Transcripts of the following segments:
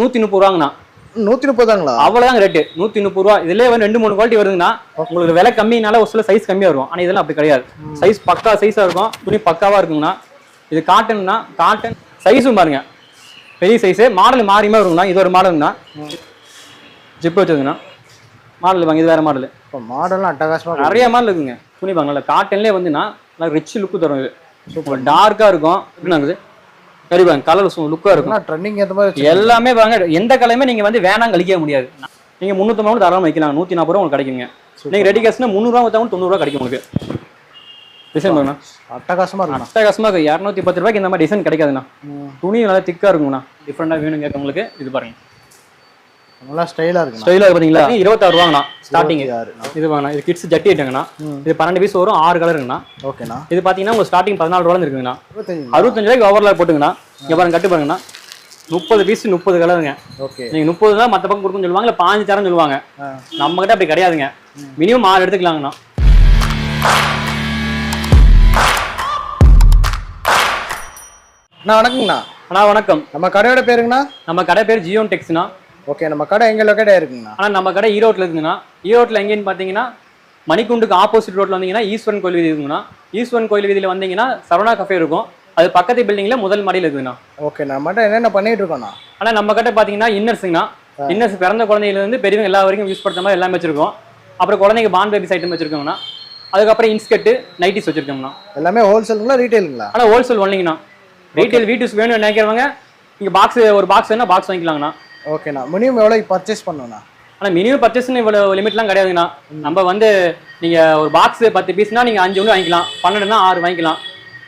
130 ரூபாங்கண்ணா. 130 தாங்களா? அவ்வளவுதான் ரேட்டு, 130 ரூபா. இதுலயே வந்து 2-3 குவாலிட்டி வருதுன்னா உங்களுக்கு விலை கம்மினால ஒரு சில சைஸ் கம்மியா இருக்கும். ஆனா இதெல்லாம் அப்படி கிடையாது. சைஸ் பக்கா சைஸா இருக்கும், துணி பக்காவா இருக்குங்கண்ணா. இது காட்டன்னா காட்டன் சைஸும் பாருங்க பெரிய சைஸ். மாடல் மாறியுமே இருக்குங்கண்ணா. இது ஒரு மாடல்னா ஜிப் வச்சதுங்கண்ணா. மாடல் வாங்க, இது வேற மாடல். இப்போ மாடல்லாம் அட்டகாசமா நிறைய மாடல் இருக்குங்க. துணி பாருங்க, காட்டன்லேயே வந்துன்னா ரிச் லுக்கு தரும். இது சூப்பர் டார்க்கா இருக்கும். என்னங்குது சரி பாருங்க, கலர் லுக்கா இருக்கும். ட்ரெண்டிங் ஏற்ற மாதிரி எல்லாமே பாருங்க. எந்த கலருமே நீங்க வந்து வேணாம் கழிக்க முடியாது. நீங்க 350 தாராளமாக வைக்கலாம். 140 ரூபா உங்களுக்கு கிடைக்குங்க. நீங்க ரெடி கேஷ்னா 300 ரூபா கொடுத்தா 90 ரூபா கிடைக்கும் உங்களுக்கு. டிசைன் பாருங்க, அட்டகாசமா இருக்கும். அட்டகாசமா இருக்கு. 210 ரூபாய்க்கு இந்த மாதிரி டிசைன் கிடைக்காதுண்ணா. துணி நல்லா திக்கா இருக்குங்கண்ணா. டிஃப்ரெண்டா வேணும் கேட்கவங்களுக்கு இது பாருங்க, நல்லா ஸ்டைலா இருக்கு. ஸ்டைலா பாத்தீங்களா? 26 ரூபாங்கண்ணா ஸ்டார்டிங். இது வாங்கண்ணா. இது கிட்ஸ் ஜட்டி ஐட்டங்கண்ணா. இது 12 பீஸ் வரும், 6 கலருங்கண்ணா. ஓகேண்ணா. இது பாத்தீங்கன்னா உங்களுக்கு ஸ்டார்டிங் 14 ரூபால இருக்குங்கண்ணா. 65 ரூபாய்க்கு ஓவர்லாக் போட்டுங்கண்ணா. இங்க பாருங்க, கட்டு பாருங்கண்ணா. 30 பீஸ் 30 கலருங்க. ஓகே. நீங்க 30 தான் மத்த பக்கம் கொடுக்குன்னு சொல்லுவாங்க, இல்ல 15 தரேன்னு சொல்லுவாங்க. நம்ம கிட்ட அப்படி கிடையாதுங்க. மினிமம் 6 எடுத்துக்கலாங்கண்ணா. அண்ணா வணக்கங்கண்ணா. அண்ணா வணக்கம். நம்ம கடையோட பேருங்கண்ணா? நம்ம கடை பேர் ஜியோன் டெக்ஸ்ண்ணா. ஓகே. நம்ம கடை எங்க லொக்கேட் ஆயிருக்குங்கண்ணா? ஆனா நம்ம கடை ஈரோட்ல இருக்குங்கண்ணா. ஈரோட்ல எங்கேன்னு பாத்தீங்கன்னா மணிக்குண்டுக்கு ஆப்போசிட் ரோட்ல வந்தீங்கன்னா ஈஸ்வரன் கோயில் வீதி இருக்குங்கண்ணா. ஈஸ்வரன் கோயில் வீதியில வந்தீங்கன்னா சரவணா கஃபே இருக்கும். அது பக்கத்து பில்டிங்ல முதல் மாடியில் இருக்குங்கண்ணா. ஓகே. நம்மகிட்ட என்னென்ன பண்ணிட்டு இருக்கோம்ண்ணா? ஆனா நம்ம கிட்ட பாத்தீங்கன்னா இன்னர்ஸுங்கண்ணா. இன்னர்ஸ் பிறந்த குழந்தையில இருந்து பெரியவங்க எல்லா வரைக்கும் யூஸ் பண்ற மாதிரி எல்லாமே வச்சிருக்கோம். அப்புறம் குழந்தைங்க பான் பேபிஸ் ஐட்டம் வச்சிருக்கோங்கண்ணா. அதுக்கப்புறம் இன்ஸ்கர்ட் நைட்டிஸ் வச்சிருக்கோம்ண்ணா. எல்லாமே ஹோல்சேலுங்களா ரீட்டைலுங்களா? ஆனா ஹோல்சேல் ஒன்லிங்கண்ணா. ரீட்டைல் வீட்டுக்கு வேணும் நினைக்கிறவங்க இங்க பாக்ஸ் ஒரு பாக்ஸ் வேணா பாக்ஸ் வாங்கிக்கலாங்கண்ணா. ஓகேண்ணா. மினிமம் எவ்வளோ பர்ச்சேஸ் பண்ணணும்ண்ணா? ஆனால் மினிமம் பர்ச்சேஸ்ன்னு இவ்வளோ லிமிட்லாம் கிடையாதுங்கண்ணா. நம்ம வந்து நீங்கள் ஒரு பாக்ஸ் 10 பீஸ்னா நீங்கள் 5 ஒன்று வாங்கிக்கலாம், 12னா 6 வாங்கிக்கலாம்,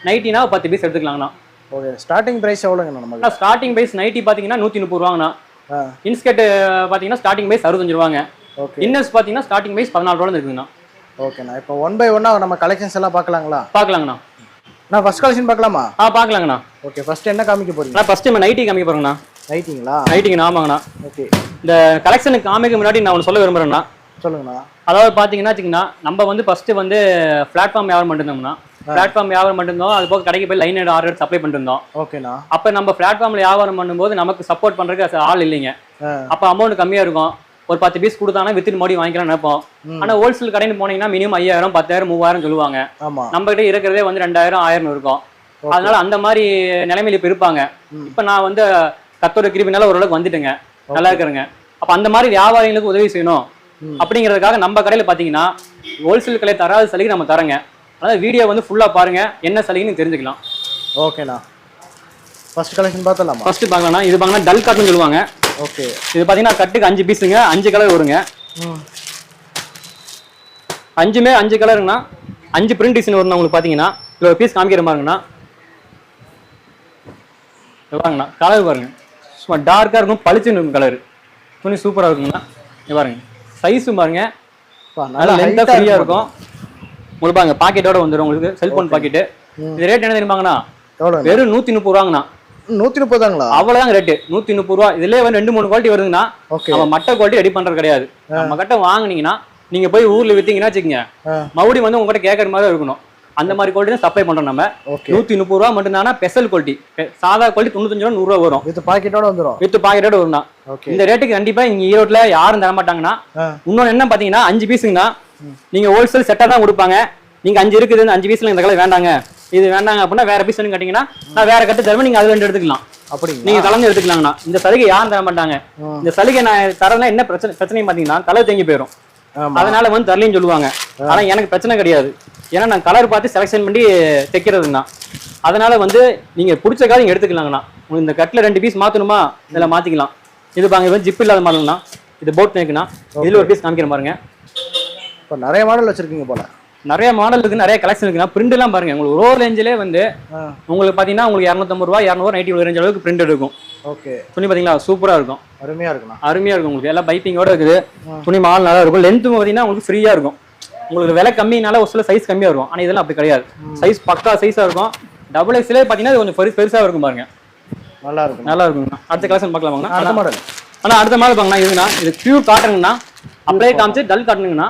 நைட்டினா 10 பீஸ் எடுத்துக்கலாங்கண்ணா. ஓகே. ஸ்டார்டிங் ப்ரைஸ் எவ்வளோங்கண்ணா? நம்ம ஸ்டார்டிங் ப்ரைஸ் நைட்டி பார்த்தீங்கன்னா 130 ரூபாங்கண்ணா. இன்ஸ்கர்ட் பார்த்தீங்கன்னா ஸ்டார்டிங் ப்ரைஸ் 65 ரூபாங்க. ஓகே. இன்னர்ஸ் பார்த்தீங்கன்னா ஸ்டார்டிங் ப்ரைஸ் 14 ரூபாய் இருக்குங்கண்ணா. ஓகேண்ணா. இப்போ 1 பை 1 நம்ம கலெக்ஷன்ஸ் எல்லாம் பார்க்கலாங்களா? பார்க்கலாங்கண்ணா. நான் ஃபர்ஸ்ட் கலெக்ஷன் பார்க்கலாமா? பார்க்கலாங்கண்ணா. ஓகே. ஃபர்ஸ்ட் என்ன காமிக்க போறீங்க? நான் ஃபர்ஸ்ட் நைட்டி காமிக்க போறேங்கண்ணா. நைட்டிங்களா? நைட்டிங்கண்ணா. ஆமாங்கண்ணா. ஓகே. இந்த கலெக்ஷனுக்கு காமிக்க முன்னாடி நான் ஒன்று சொல்ல விரும்புறேன்னா, சொல்லுங்கண்ணா. அதாவது பார்த்தீங்கன்னா நம்ம வந்து ஃபர்ஸ்ட் வந்து பிளாட்ஃபார்ம் வியாபாரம் பண்ணிருந்தோம்னா, பிளாட்ஃபார்ம் வியாபாரம் பண்ணிருந்தோம். அது போக கடைக்கு போய் லைன் ஆர்டர் சப்ளை பண்ணிட்டு இருந்தோம். ஓகேண்ணா. அப்ப நம்ம பிளாட்ஃபார்ம்ல வியாபாரம் பண்ணும்போது நமக்கு சப்போர்ட் பண்றதுக்கு ஆள் இல்லைங்க. அப்ப அமௌண்ட் கம்மியா இருக்கும். ஒரு 10 பீஸ் கொடுத்தாங்கன்னா வித்தின் மோடி வாங்கிக்கலாம் நினைப்போம். ஆனா ஹோல்சேல் கடைன்னு போனீங்கன்னா மினிமம் 5000 10,000 3000 சொல்லுவாங்க. நம்ம கிட்ட இருக்கிறதே வந்து 2000 1000 இருக்கும். அதனால அந்த மாதிரி நிலைமையில இப்ப இருப்பாங்க. இப்ப நான் வந்து கத்தோட கிருபினால ஓரளவுக்கு வந்துட்டுங்க, நல்லா இருக்கிறேங்க. அப்ப அந்த மாதிரி வியாபாரிகளுக்கு உதவி செய்யணும் அப்படிங்கிறதுக்காக நம்ம கடையில பாத்தீங்கன்னா ஹோல்சேல் கடை தராத சலுகை நம்ம தரங்க. அதாவது வீடியோ வந்து ஃபுல்லா பாருங்க, என்ன சலுகைன்னு தெரிஞ்சுக்கலாம். ஓகேண்ணா. ஃபர்ஸ்ட் கலெக்ஷன் பார்த்தலாமா? ஃபர்ஸ்ட் பார்க்கலாம்னா இது பாத்தீங்கன்னா டல் காட்டன் சொல்லுவாங்க. ஓகே. இது பாத்தீங்கன்னா கட்டுக்கு 5 பீஸுங்க, 5 கலர் வருங்க. 5மே 5 கலருங்கண்ணா. 5 பிரிண்ட் டிசைன் வரும். உங்களுக்கு பாத்தீங்கன்னா இதுல ஒரு பீஸ் காமிக்கிற மாதிரிங்கண்ணா. பாருங்கண்ணா, கலர் பாருங்க, சும்மா டார்க்கா இருக்கும், பளிச்சுன்னு இருக்கும் கலர். துணி சூப்பரா இருக்குங்கண்ணா. இது பாருங்க, சைஸும் பாருங்க நல்லா லென்த்தா ஃப்ரீயா இருக்கும். உங்களுக்கு பாருங்க பாக்கெட்டோட வந்துடும். உங்களுக்கு செல்போன் பாக்கெட்டு. இது ரேட் என்ன தெரியுமாங்கண்ணா? வெறும் 130 ரூபாங்கண்ணா. 130 தாங்களா? அவ்வளவுதான் ரேட்டு, 130 ரூபா. இதுலயே வந்து 2-3 குவாலிட்டி வருதுங்கண்ணா. நம்ம மட்ட குவாலிட்டி ரெடி பண்றது கிடையாது. நம்ம கிட்ட வாங்குனீங்கன்னா நீங்க போய் ஊர்ல வித்தீங்கன்னா வச்சுக்கோங்க, மறுபடியும் வந்து உங்ககிட்ட கேட்கற மாதிரி இருக்கணும். அந்த மாதிரி குவாலிட்டி தான் சப்ளை பண்றோம் நம்ம. 130 ரூபா மட்டும்தானா. ஸ்பெஷல் குவாலிட்டி சாதா குவாலிட்டி 95 ரூபா 100 ரூபா வரும். வித் பாக்கெட்டோட வந்துடும். வித் பாக்கெட்டோட வரும்ண்ணா. இந்த ரேட்டுக்கு கண்டிப்பா இங்க ஈரோட்ல யாரும் தர மாட்டாங்கன்னா. இன்னொன்னு என்ன பாத்தீங்கன்னா 5 பீஸுங்கண்ணா. நீங்க ஹோல்சேல் செட்டா தான் கொடுப்பாங்க. நீங்க 5 இருக்குது, 5 பீஸ்ல இந்த கலர் வேண்டாங்க, இது வேண்டாங்க அப்படின்னா வேற பீஸ் கேட்டீங்கன்னா நான் வேற கட்டு தருவேன், நீங்க அது 2 எடுத்துக்கலாம். அப்படி நீங்க கலந்து எடுத்துக்கலாங்கண்ணா. இந்த சலுகை யாரும் தர மாட்டாங்க. இந்த சலுகை நான் தரேன்னா என்ன பிரச்சனை பாத்தீங்கன்னா கலர் தேங்கி போயிடும். அதனால வந்து தரலைன்னு சொல்லுவாங்க. ஆனா எனக்கு பிரச்சனை கிடையாது. ஏன்னா நான் கலர் பார்த்து செலக்ஷன் பண்ணி தைக்கிறதுங்கண்ணா. அதனால வந்து நீங்க பிடிச்ச காலம் நீங்க எடுத்துக்கலாங்கண்ணா. இந்த கட்டில் 2 பீஸ் மாத்தணுமா இதில் மாத்திக்கலாம். இது பாருங்க ஜிப் இல்லாத மாடல்னா. இது போட் நேக்குண்ணா. இதுல ஒரு பீஸ் காமிக்கிற பாருங்க. இப்போ நிறைய மாடல் வச்சிருக்கீங்க போல. நிறைய மாடல் இருக்கு, நிறைய கலெக்ஷன் இருக்குண்ணா. பிரிண்ட் எல்லாம் பாருங்க, உங்களுக்கு ரோ ரேஞ்சிலே வந்து உங்களுக்கு பாத்தீங்கன்னா உங்களுக்கு 250 ரூபா 200 நைட்டி ரேஞ்ச் அளவுக்கு பிரிண்ட் இருக்கும். ஓகே. துணி பாத்தீங்களா சூப்பரா இருக்கும், அருமையா இருக்குண்ணா. அருமையா இருக்கும். உங்களுக்கு எல்லாம் பைப்பிங்கோட இருக்குது. துணி மால் நல்லா இருக்கும். லென்த்தும் பாத்தீங்கன்னா உங்களுக்கு ஃப்ரீயா இருக்கும். உங்களுக்கு விலை கம்மினால ஒரு சில சைஸ் கம்மியா இருக்கும். ஆனா இதெல்லாம் அப்படி கிடையாது. சைஸ் பக்கா சைஸா இருக்கும். டபுள் எக்ஸ்லே பாத்தீங்கன்னா கொஞ்சம் பெருசா இருக்கும் பாருங்க. நல்லா இருக்கும், நல்லா இருக்குங்கண்ணா. அடுத்த கலெக்ஷன் பார்க்கலாமாங்கண்ணா? அடுத்த மாடல் ஆனா அடுத்த மாடல் பாருங்கண்ணா. இதுனா இது பியூர் காட்டனுங்கண்ணா. அப்படியே காமிச்சு டல் காட்டனுங்கண்ணா.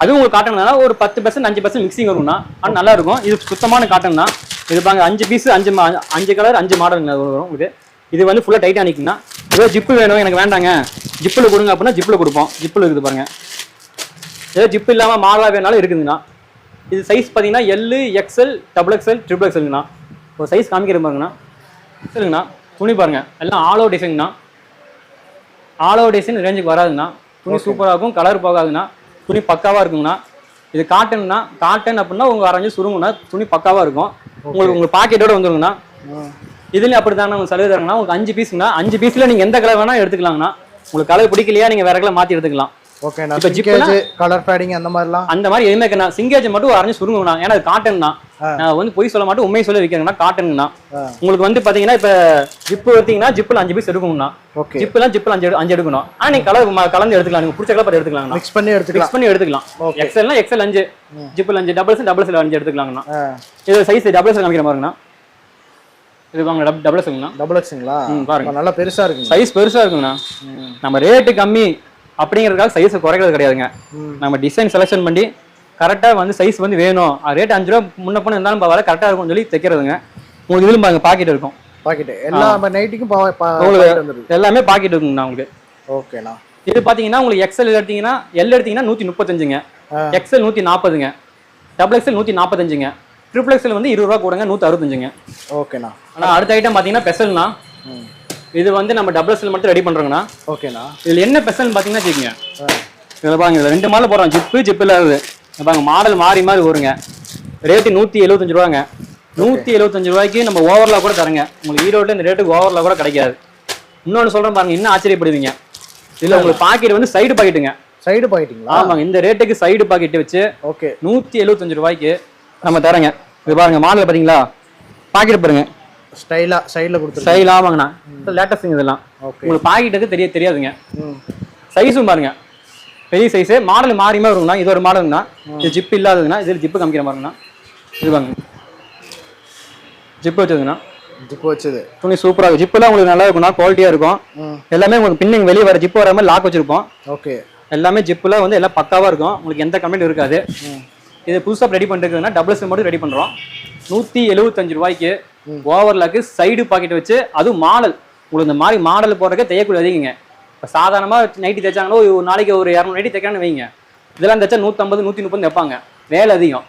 அதுவும் உங்களுக்கு காட்டனுங்கண்ணா. ஒரு 10% 5% மிக்சிங் வரும்ண்ணா. ஆனால் நல்லா இருக்கும். இது சுத்தமான காட்டனுங்கண்ணா. இது பாருங்க 5 பீஸ் 5 கலர் 5 மாடலுங்கண்ணா வரும் உங்களுக்கு. இது வந்து ஃபுல்லா டைட்டானிக்னா. ஏதோ ஜிப்பு வேணும் எனக்கு வேண்டாங்க ஜிப்பில் கொடுங்க அப்படின்னா ஜிப்பில் கொடுப்போம். ஜிப்பில் இருக்குது பாருங்க. ஏதோ ஜிப்பு இல்லாமல் மாடலாக வேணாலும் இருக்குதுங்கண்ணா. இது சைஸ் பார்த்தீங்கன்னா எல், எக்ஸ்எல், XXL, XXLங்கண்ணா. ஒரு சைஸ் காமிக்கிற பாருங்கண்ணா. சரிங்கண்ணா. துணி பாருங்க எல்லாம் ஆல் ஓவர் டிசைன்ண்ணா. ஆல் ஓவர் டிசைன் ரேஞ்சுக்கு வராதுங்கண்ணா. துணி சூப்பராக இருக்கும், கலர் போகாதுங்கண்ணா. துணி பக்காவாக இருக்குங்கண்ணா. இது காட்டன்னா, காட்டன் அப்படின்னா உங்கள் அரைஞ்சு சுருங்குண்ணா. துணி பக்காவாக இருக்கும். உங்களுக்கு பாக்கெட்டோட வந்துருங்கண்ணா. இதுலேயும் அப்படி தானே உங்களுக்கு சலுகை தராங்கண்ணா. உங்களுக்கு 5 பீஸுங்கண்ணா. 5 பீஸில் நீங்கள் எந்த கலர் வேணால் எடுத்துக்கலாங்கண்ணா. உங்களுக்கு கலர் பிடிக்கலையா நீங்கள் வேற கலர் மாற்றி எடுத்துக்கலாம். ஓகே. இப்போ ஜிப்பேஜ் கலர் பேடிங் அந்த மாதிரிலாம் அந்த மாதிரி எதுவுமே இருக்கா. சிங்கேஜ் மட்டும் அரைஞ்சு சுருங்குங்கண்ணா. ஏன்னா அது காட்டன் தான். நான் வந்து பொய் சொல்ல மாட்டேன், உண்மையை சொல்ல வைக்கிறேங்கண்ணா. காட்டனுங்கண்ணா. உங்களுக்கு வந்து பார்த்தீங்கன்னா இப்போ ஜிப்பு எடுத்தீங்கன்னா ஜிப்பில் 5 பீஸ் எடுக்கணும்ண்ணா. ஜிப்பில் 5 எடுக்கணும். ஆனால் நீங்கள் கலர் கலந்து எடுத்துக்கலாம். நீங்கள் பிடிச்ச கலர் எடுத்துக்கலாம். மிக்ஸ் பண்ணி எடுத்துக்கலாம். எக்ஸ்எல்னா XL 5, ஜிப்பில் 5, XXL 5 எடுத்துக்கலாங்கண்ணா. இது சைஸ் XXL காமிக்கிற மாதிரிங்கண்ணா. இது வாங்க XXLங்களா? பாருங்க நல்லா பெருசா இருக்கு. சைஸ் பெருசா இருக்குங்கண்ணா. நம்ம ரேட்டு கம்மி அப்படிங்கிறதுக்காக சைஸை குறைக்கிறது கிடையாதுங்க. நம்ம டிசைன் செலெக்ஷன் பண்ணி கரெக்டாக வந்து சைஸ் வந்து வேணும், ரேட் 5 ரூபா முன்ன பண்ண இருந்தாலும் பரவாயில்ல, கரெக்டாக இருக்கும்னு சொல்லி தைக்கிறதுங்க. உங்களுக்கு இதுலும் பாருங்க பாக்கெட் இருக்கும். பாக்கெட் எல்லா நைட்டுக்கும் எல்லாமே பாக்கெட் இருக்குங்கண்ணா உங்களுக்கு. ஓகேண்ணா. இது பார்த்தீங்கன்னா உங்களுக்கு XL எடுத்தீங்கன்னா எல் எடுத்தீங்கன்னா 135ங்க, XL 140ங்க, XXL 145ங்க, XXL வந்து 20 ரூபா கூடங்க 165ங்க. ஓகேண்ணா. ஆனால் அடுத்த ஐட்டம் பார்த்தீங்கன்னா பெசல்னா. இது வந்து நம்ம XXL மட்டும் ரெடி பண்றோங்கண்ணா. ஓகேண்ணா. இதுல என்ன ஸ்பெஷல் பாத்தீங்கன்னா வச்சுக்கோங்க. இதுல பாருங்க, இதுல 2 மாடல் போடுறோம். ஜிப்பு இல்லாதது பாருங்க. மாடல் மாறி வருங்க. ரேட்டு 175 ரூபாங்க. 175 ரூபாய்க்கு நம்ம ஓவர்லா கூட தரங்க. உங்களுக்கு ஈரோட்ல இந்த ரேட்டுக்கு ஓவர்லா கூட கிடைக்காது. இன்னொன்னு சொல்றேன் பாருங்க, இன்னும் ஆச்சரியப்படுவீங்க. இதுல உங்களுக்கு பாக்கெட் வந்து சைடு பாக்கெட்டுங்க. சைடு பாக்கெட்டுங்களா? ஆமாங்க. இந்த ரேட்டுக்கு சைடு பாக்கெட் வச்சு ஓகே 175 ரூபாய்க்கு நம்ம தரங்க. இது பாருங்க மாடல் பாத்தீங்களா, பாக்கெட் பாருங்க ஸ்டைலா சைடுல கொடுத்து ஸ்டைல். ஆமாங்கண்ணா, லேட்டஸ்ட் இதெல்லாம். உங்களுக்கு பாக்கெட்டுக்கு தெரியாதுங்க. சைஸும் பாருங்க பெரிய சைஸ். மாடல் மாறியுமே வருங்கண்ணா. இது ஒரு மாடலுங்கண்ணா. இது ஜிப் இல்லாததுங்கண்ணா. இதில் ஜிப்பு காமிக்கிற மாதிரிங்கண்ணா. இது பாருங்க ஜிப்பு வச்சதுங்கண்ணா. ஜிப்பு வச்சது துணி சூப்பராக இருக்கும். ஜிப்புலாம் உங்களுக்கு நல்லா இருக்கும்ண்ணா, குவாலிட்டியாக இருக்கும். எல்லாமே உங்களுக்கு பின்னிங் வெளியே வர ஜிப்பு வர மாதிரி லாக் வச்சிருப்போம். ஓகே. எல்லாமே ஜிப்புல வந்து எல்லாம் பக்காவாக இருக்கும். உங்களுக்கு எந்த கம்ப்ளைண்ட் இருக்காது. இது புதுசாக ரெடி பண்ணிருக்குதுன்னா XXL மட்டும் ரெடி பண்ணுறோம். 175 ரூபாய்க்கு ஓவர்லாக்கு சைடு பாக்கெட் வச்சு, அதுவும் மாடல். உங்களுக்கு இந்த மாதிரி மாடல் போடுறதுக்கு தையக்கூட அதிகங்க. இப்போ சாதாரணமாக நைட்டி தைச்சாங்களோ ஒரு நாளைக்கு ஒரு 200 நைட்டி தைக்கணும்னு வைங்க. இதெல்லாம் தைச்சா 150 130 தைப்பாங்க, வேலை அதிகம்.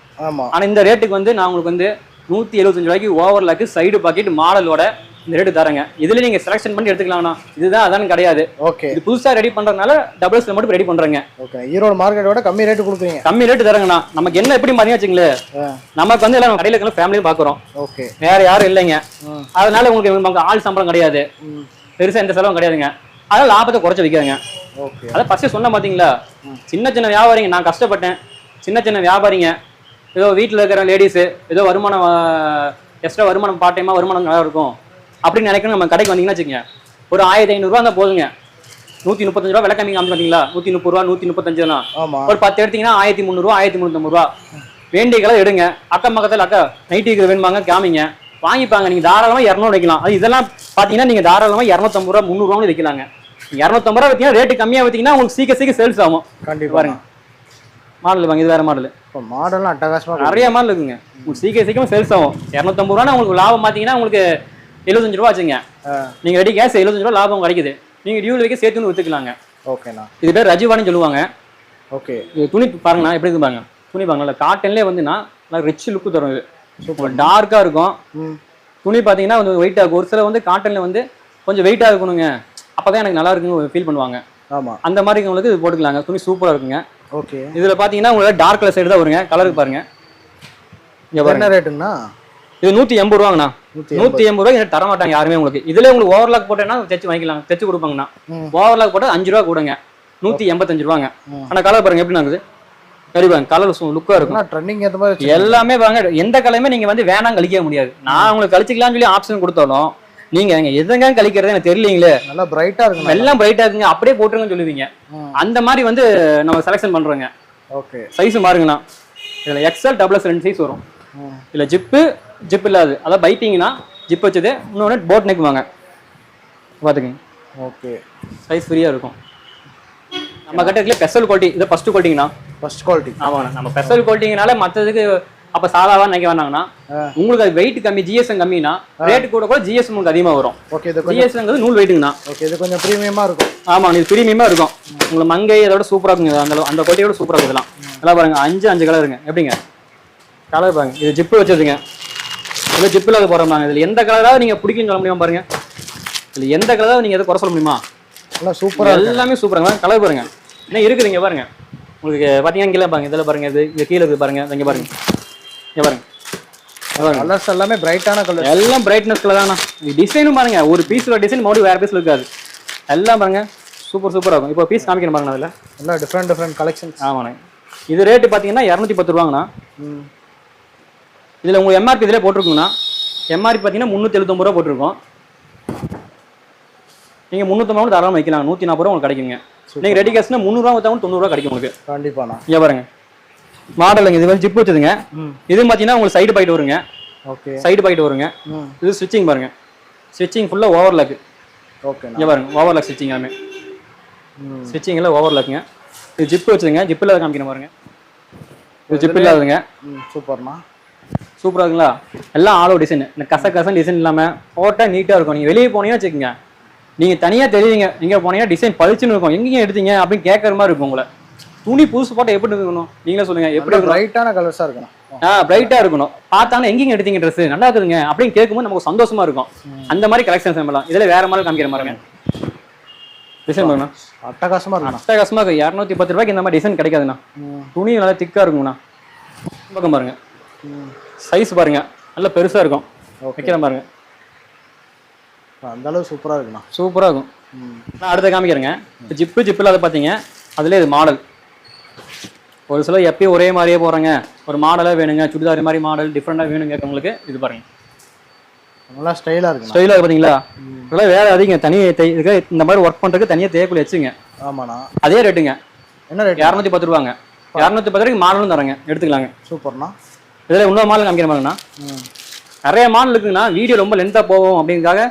ஆனால் இந்த ரேட்டுக்கு வந்து நான் உங்களுக்கு வந்து 175 ரூபாய்க்கு ஓவர்லாக்கு சைடு பாக்கெட் மாடலோட இந்த ரேட்டு தரங்க. இதுல நீங்க செலக்ஷன் பண்ணி எடுத்துக்கலாம்ண்ணா. இதுதான் அதான் கிடையாது. ஓகே. இது புதுசா ரெடி பண்றதுனால XXL மட்டும் ரெடி பண்றேங்க. ஓகே. ஈரோடு மார்க்கெட்டோட கம்மி ரேட்டு கொடுக்குறீங்க. கம்மி ரேட்டு தரங்கண்ணா. நமக்கு என்ன எப்படி மாதிரி வச்சுங்களேன், நமக்கு வந்து எல்லாம் கடையில இருக்க ஃபேமிலியும் பாக்குறோம். ஓகே. வேற யாரும் இல்லைங்க. அதனால உங்களுக்கு நமக்கு ஆள் சம்பளம் கிடையாது, பெருசா எந்த செலவும் கிடையாதுங்க. அதனால லாபத்தை குறைச்சு வைக்கிறாங்க. ஓகே. அதை ஃபர்ஸ்ட் சொன்ன பாத்தீங்களா, சின்ன வியாபாரிங்க நான் கஷ்டப்பட்டேன். சின்ன வியாபாரிங்க ஏதோ வீட்டில் இருக்கிற லேடிஸ் ஏதோ வருமானம் எக்ஸ்ட்ரா வருமானம் பார்ட் டைமா வருமானம் நல்லா இருக்கும் அப்படின்னு நினைக்கணும். நம்ம கடைக்கு வந்தீங்கன்னா வச்சுக்கோங்க, ஒரு 1500 ரூபா தான் போதுங்க. 135 ரூபா விலை கம்மி காமிச்சு பார்த்தீங்களா, 130 ரூபா 135 தான். ஒரு 10 எடுத்தீங்கன்னா 1300 ரூபா 1350 ரூபா. வேண்டிய கலர் எடுங்க. அக்கம் பக்கத்தில் அக்கா நைட்டி இருக்கிற வேணுமாங்க காமிங்க, வாங்கிப்பாங்க. நீங்க தாராளமா 200 வைக்கலாம். அது இதெல்லாம் பாத்தீங்கன்னா நீங்க தாராளமா 250 ரூபா 300 ரூபா வைக்கலாங்க. 250 ரூபா வைத்தீங்கன்னா ரேட்டு கம்மியா வைத்தீங்கன்னா உங்களுக்கு சீக்கிரம் சேல்ஸ் ஆகும். கண்டிப்பா பாருங்க மாடல் வாங்க. இது வேற மாடல். மாடல்லாம் அட்டகாசமா நிறைய மாடல் இருக்குங்க. உங்களுக்கு சீக்கிரம் சேல்ஸ் ஆகும். 250 ரூபா உங்களுக்கு லாபம் பாத்தீங்கன்னா உங்களுக்கு 75 ரூபா வச்சுங்க. நீங்க ரெடி கேஷ் 75 ரூபா லாபம் கிடைக்குது. நீங்க டியூல் வைக்க சேர்த்து வித்துக்கலாங்க. ஓகேண்ணா. இது பேர் ரஜிவான்னு சொல்லுவாங்க. ஓகே. இது துணி பாருங்கண்ணா எப்படி இருக்கு பாருங்க. துணி பாருங்க நல்லா காட்டன்லேயே வந்துன்னா நல்லா ரிச் லுக்கு தரும். இது சூப்பர் டார்க்கா இருக்கும். துணி பாத்தீங்கன்னா வந்து வெயிட்டா இருக்கும். ஒரு சில வந்து காட்டன்ல வந்து கொஞ்சம் வெயிட்டா இருக்கணுங்க, அப்பதான் எனக்கு நல்லா இருக்குன்னு ஃபீல் பண்ணுவாங்க. ஆமா, அந்த மாதிரி உங்களுக்கு இது போட்டுக்கலாங்க. துணி சூப்பரா இருக்குங்க. ஓகே. இதுல பாத்தீங்கன்னா உங்களுக்கு டார்க் கலர் சைடு தான் வருங்க. கலருக்கு பாருங்க. என்ன ரேட்டுங்கண்ணா? இது 180 ரூபாங்கண்ணா. 180 ரூபாய்க்கு தர மாட்டாங்க யாருமே. உங்களுக்கு இதுல உங்களுக்கு ஓவர்லாக் போட்டேன்னா தைச்சு வாங்கிக்கலாம், தைச்சு கொடுப்பாங்கண்ணா. ஓவர்லாக் போட்டா 5 ரூபா கொடுங்க, 185 ரூபாங்க. ஆனா கலர் பாருங்க எப்படி நாக்குது. கரிபாங்க கலர் லுக்கா இருக்கும். ட்ரெண்டிங் ஏத்த மாதிரி எல்லாமே பாருங்க. எந்த கலருமே நீங்க வந்து வேணாம் கழிக்க முடியாது. நான் உங்களுக்கு கழிச்சிக்கலாம்னு சொல்லி ஆப்ஷன் கொடுத்தாலும் நீங்க எதுங்க கழிக்கிறது எனக்கு தெரியலீங்களே. நல்லா பிரைட்டா இருக்கு, எல்லாம் பிரைட்டா இருக்குங்க, அப்படியே போட்டுருங்கன்னு சொல்லுவீங்க. அந்த மாதிரி வந்து நம்ம செலக்ஷன் பண்றோங்க. ஓகே. சைஸ் பாருங்கண்ணா. இதுல XL XXL 2 சைஸ் வரும். இதுல ஜிப் இல்லாது, அதாவது பைப்பிங்னா ஜிப் வச்சது. இன்னொன்று போட் நெக் வாங்க பாத்துக்கங்க. ஓகே. சைஸ் ஃப்ரீயா இருக்கும். நம்ம கிட்ட ஸ்பெஷல் குவாலிட்டி. இது ஃபர்ஸ்ட் குவாலிட்டிங்கண்ணா. First quality. ஆமாண்ணா. நம்ம ஸ்பெஷல் குவாலிட்டிங்கனால மற்றதுக்கு அப்ப சாதாவா நினைக்க வேணாங்கன்னா உங்களுக்கு அது வெயிட் கம்மி ஜிஎஸ்எம் கம்மினா ரேட் கூட கூட ஜிஎஸ்எம் உங்களுக்கு அதிகமா வரும். ஓகே இது ஜிஎஸ்எம்ங்கிறது நூல் வெயிட்டுங்கண்ணா. ஓகே இது கொஞ்சம் ப்ரீமியமா இருக்கும். ஆமா இது ப்ரீமியமா இருக்கும். உங்களுக்கு மங்கை அதோட சூப்பரா இருக்குங்க. அந்த குவாலிட்டியோட சூப்பரா இருக்கும். இதெல்லாம் பாருங்க 5 கலருங்க. எப்படிங்க கலர் பாருங்க. இது ஜிப்பு வச்சதுங்க. இது ஜிப்பில் அது போடுறாங்க. இதுல எந்த கலராவது நீங்க பிடிக்குன்னு சொல்ல முடியுமா பாருங்க. இதுல எந்த கலராவது நீங்க எதை குறை சொல்ல முடியுமா? எல்லாம் சூப்பரா எல்லாமே சூப்பராங்க. கலர் பாருங்க இன்னும் இருக்குதுங்க பாருங்க. உங்களுக்கு பாத்தீங்கன்னா கீழே பாருங்க. இதுல பாருங்க இது இங்க கீழே இருக்கு பாருங்க. இங்க பாருங்க இங்க பாருங்க. கலர்ஸ் எல்லாமே பிரைட்டான கலர். எல்லாம் பிரைட்னஸ் கலர் தானா. டிசைனும் பாருங்க. ஒரு பீஸ்ல டிசைன் மறுபடியும் வேற பீஸ்ல இருக்காது. எல்லாம் பாருங்க சூப்பரா இருக்கும். இப்போ பீஸ் காமிக்கணும் பாருங்க. அதுல எல்லாம் டிஃப்ரெண்ட் கலெக்ஷன்ஸ். ஆமாண்ணே. இது ரேட்டு பாத்தீங்கன்னா 210 ரூபாங்கண்ணா. இதுல உங்களுக்கு எம்ஆர்பி இதுல போட்டிருக்குங்கண்ணா. எம்ஆர்பி பாத்தீங்கன்னா 379 ரூபா போட்டிருக்கோம். நீங்க 350 தாராளமா வைக்கலாம். 140 ரூபா உங்களுக்கு கிடைக்குங்க. நீங்க ரெடி கேஷ்னா 300 ரூபா வந்தாலும் 90 ரூபா கிடைக்கும் உங்களுக்கு. கண்டிப்பாண்ணா. இங்க பாருங்க மாடலுங்க. இது வந்து ஜிப் வச்சதுங்க. இது பாத்தீங்கன்னா உங்களுக்கு சைடு பாக்கெட் வருங்க. ஓகே சைடு பாக்கெட் வருங்க. இது ஸ்விட்சிங் பாருங்க. ஸ்விட்சிங் ஃபுல்லா ஓவர்லாக். ஓகே இங்க பாருங்க ஓவர்லாக் ஸ்விட்சிங் எல்லாமே. ஸ்விட்சிங் எல்லாம் ஓவர்லாக்குங்க. இது ஜிப் வச்சதுங்க. ஜிப் இல்லாத காமிக்கணும் பாருங்க. இது ஜிப் இல்லாததுங்க. சூப்பர்ண்ணா. சூப்பரா இருக்குங்களா? எல்லாம் ஆல் ஓவர் டிசைன். இந்த கச டிசைன் இல்லாம போட்டா நீட்டா இருக்கும். நீங்க வெளியே போனீங்கன்னா வச்சுக்கோங்க, நீங்க தனியா தெரியுங்க. எங்க போனீங்கன்னா டிசைன் பளிச்சுன்னு இருக்கும். எங்கேயும் எடுத்தீங்க அப்படின்னு கேட்கற மாதிரி இருக்கும். உங்களை துணி புதுசு போட்டா எப்படி இருக்கணும் நீங்களே சொல்லுங்க. எப்படி பிரைட்டான கலர்ஸா இருக்கணும். பிரைட்டா இருக்கணும். பார்த்தாங்கன்னா எங்கேயும் எடுத்தீங்க ட்ரெஸ் நல்லா இருக்குதுங்க அப்படின்னு கேட்கும்போது நமக்கு சந்தோஷமா இருக்கும். அந்த மாதிரி கலெக்ஷன்ஸ் பண்ணலாம். இதுல வேற மாதிரி காமிக்கிற மாதிரிங்க டிசைன் பாருங்க. அட்டகாசமா இருக்கும். அட்டகாசமா இருக்கு. 210 ரூபாய்க்கு இந்த மாதிரி டிசைன் கிடைக்காதுண்ணா. துணி நல்லா திக்கா இருக்குங்கண்ணா. பக்கம் பாருங்க. சைஸ் பாருங்க நல்லா பெருசா இருக்கும். வைக்கிற பாருங்க. அந்த அளவு சூப்பரா இருக்குண்ணா. சூப்பரா இருக்கும். நான் அடுத்த காமிக்கிறேங்க. ஜிப்பில் அதை பார்த்தீங்க. அதுல இது மாடல். ஒரு சிலர் எப்பயும் ஒரே மாதிரியே போறாங்க. ஒரு மாடலாக வேணுங்க, சுடிதார் மாதிரி மாடல் டிஃப்ரெண்டாக வேணும் கேட்கவங்களுக்கு இது பாருங்க. நல்லா ஸ்டைலா இருக்கு. ஸ்டைலா பார்த்தீங்களா? இதெல்லாம் வேற அதிகம் தனியாக இந்த மாதிரி ஒர்க் பண்றதுக்கு தனியாக தேவைக்குள்ள வச்சுங்க. ஆமாண்ணா. அதே ரேட்டுங்க. என்ன ரேட்? 210 ரூபாங்க. 210 ரூபாய்க்கு மாடலும் தரங்க. எடுத்துக்கலாங்க. சூப்பர்ண்ணா. இதில் இன்னொரு மாடல் காமிக்கிற மாதிரிண்ணா. நிறைய மாடல் இருக்குங்கண்ணா. வீடியோ ரொம்ப லென்த்தா போகும் அப்படிங்கிறதுக்காக